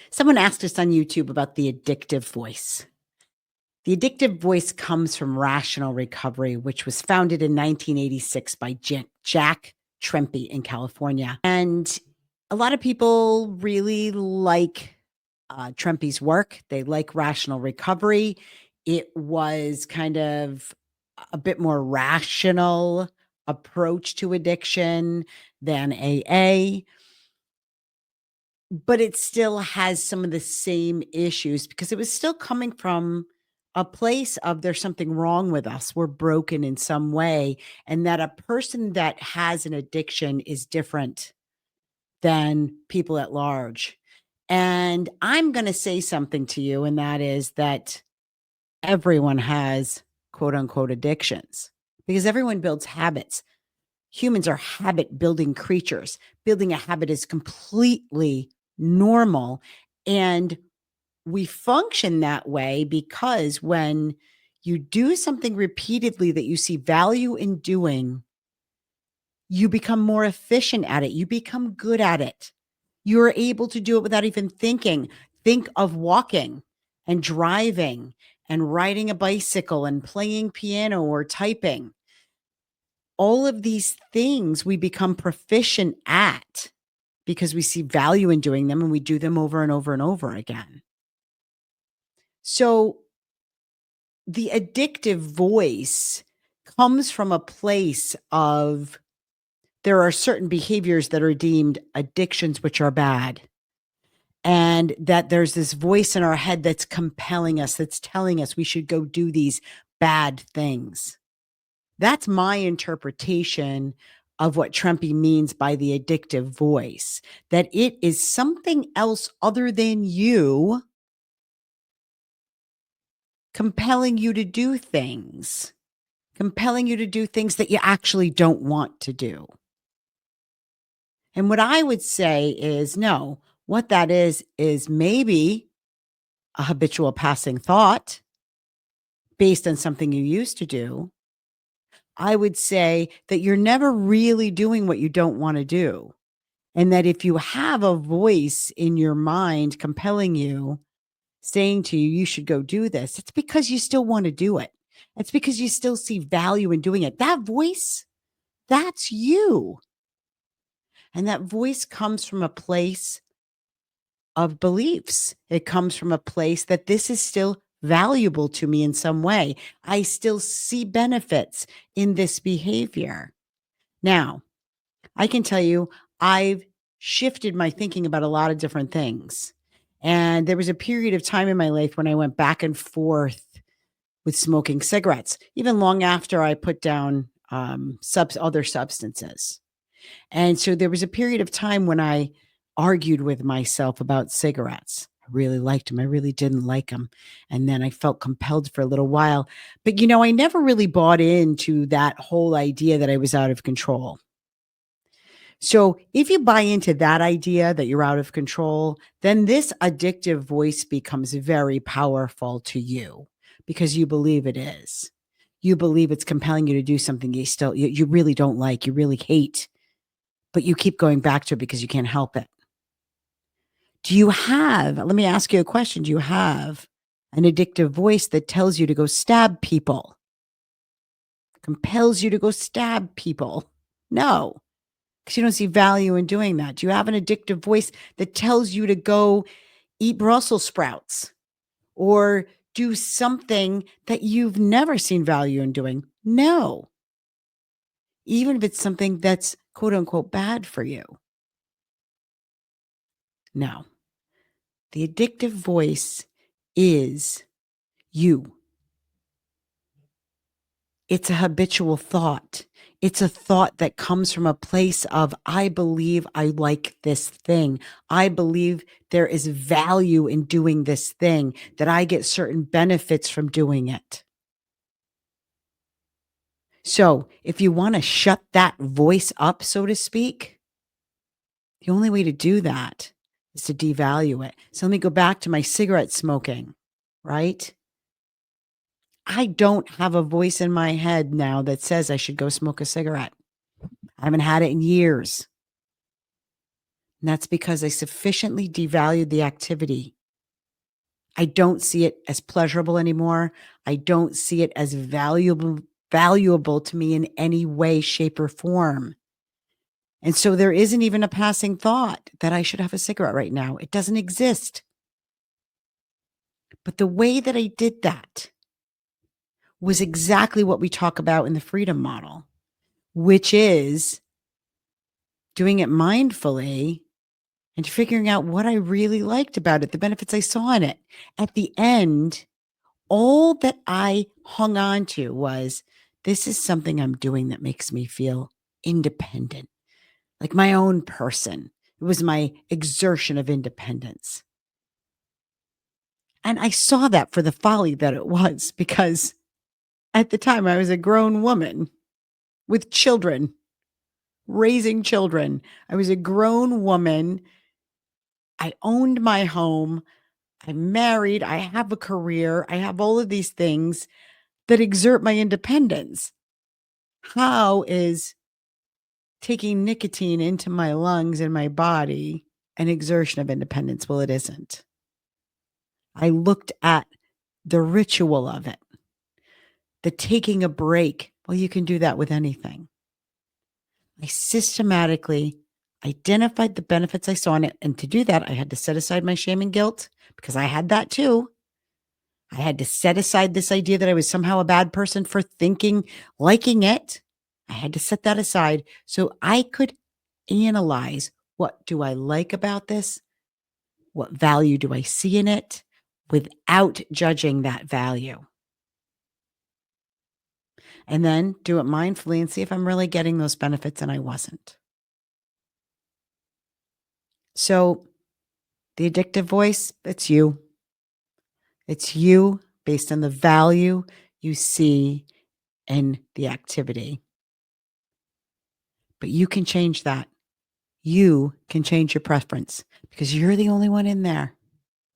Someone asked us on YouTube about the addictive voice. The addictive voice comes from Rational Recovery, which was founded in 1986 by Jack Trempe in California. And a lot of people really like Trempe's work. They like Rational Recovery. It was kind of a bit more rational approach to addiction than AA, but it still has some of the same issues because it was still coming from a place of there's something wrong with us. We're broken in some way, and that a person that has an addiction is different than people at large. And I'm going to say something to you, and that is that everyone has quote unquote addictions because everyone builds habits. Humans are habit building creatures. Building a habit is completely normal. And we function that way because when you do something repeatedly that you see value in doing, you become more efficient at it. You become good at it. You're able to do it without even thinking. Think of walking and driving and riding a bicycle and playing piano or typing. All of these things we become proficient at because we see value in doing them and we do them over and over and over again. So the addictive voice comes from a place of there are certain behaviors that are deemed addictions, which are bad. And that there's this voice in our head that's compelling us, that's telling us we should go do these bad things. That's my interpretation of what Trempe means by the addictive voice, that it is something else other than you compelling you to do things, that you actually don't want to do. And what I would say is no, what that is maybe a habitual passing thought based on something you used to do. I would say that you're never really doing what you don't want to do. And that if you have a voice in your mind compelling you, saying to you, you should go do this, it's because you still want to do it. It's because you still see value in doing it. That voice, that's you. And that voice comes from a place of beliefs. It comes from a place that this is still valuable to me in some way. I still see benefits in this behavior. Now, I can tell you, I've shifted my thinking about a lot of different things. And there was a period of time in my life when I went back and forth with smoking cigarettes, even long after I put down other substances. And so there was a period of time when I argued with myself about cigarettes. I really liked them. I really didn't like them. And then I felt compelled for a little while. But, I never really bought into that whole idea that I was out of control. So if you buy into that idea that you're out of control, then this addictive voice becomes very powerful to you because you believe it is. You believe it's compelling you to do something you really don't like, you really hate, but you keep going back to it because you can't help it. Let me ask you a question. Do you have an addictive voice that tells you to go stab people? Compels you to go stab people? No, because you don't see value in doing that. Do you have an addictive voice that tells you to go eat Brussels sprouts or do something that you've never seen value in doing? No. Even if it's something that's quote unquote bad for you. No. The addictive voice is you. It's a habitual thought. It's a thought that comes from a place of, I believe I like this thing. I believe there is value in doing this thing, that I get certain benefits from doing it. So if you want to shut that voice up, so to speak, the only way to do that is to devalue it. So let me go back to my cigarette smoking, right? I don't have a voice in my head now that says I should go smoke a cigarette. I haven't had it in years. And that's because I sufficiently devalued the activity. I don't see it as pleasurable anymore. I don't see it as valuable to me in any way, shape, or form. And so there isn't even a passing thought that I should have a cigarette right now. It doesn't exist. But the way that I did that was exactly what we talk about in the freedom model, which is doing it mindfully and figuring out what I really liked about it, the benefits I saw in it. At the end, all that I hung on to was, this is something I'm doing that makes me feel independent, like my own person. It was my exertion of independence. And I saw that for the folly that it was, because at the time I was a grown woman with children, raising children. I was a grown woman. I owned my home. I'm married. I have a career. I have all of these things that exert my independence. How is taking nicotine into my lungs and my body an exertion of independence? Well, it isn't. I looked at the ritual of it, the taking a break. Well, you can do that with anything. I systematically identified the benefits I saw in it. And to do that, I had to set aside my shame and guilt, because I had that too. I had to set aside this idea that I was somehow a bad person for liking it. I had to set that aside so I could analyze, what do I like about this? What value do I see in it, without judging that value? And then do it mindfully and see if I'm really getting those benefits, and I wasn't. So the addictive voice, it's you. It's you based on the value you see in the activity. But you can change that. You can change your preference, because you're the only one in there.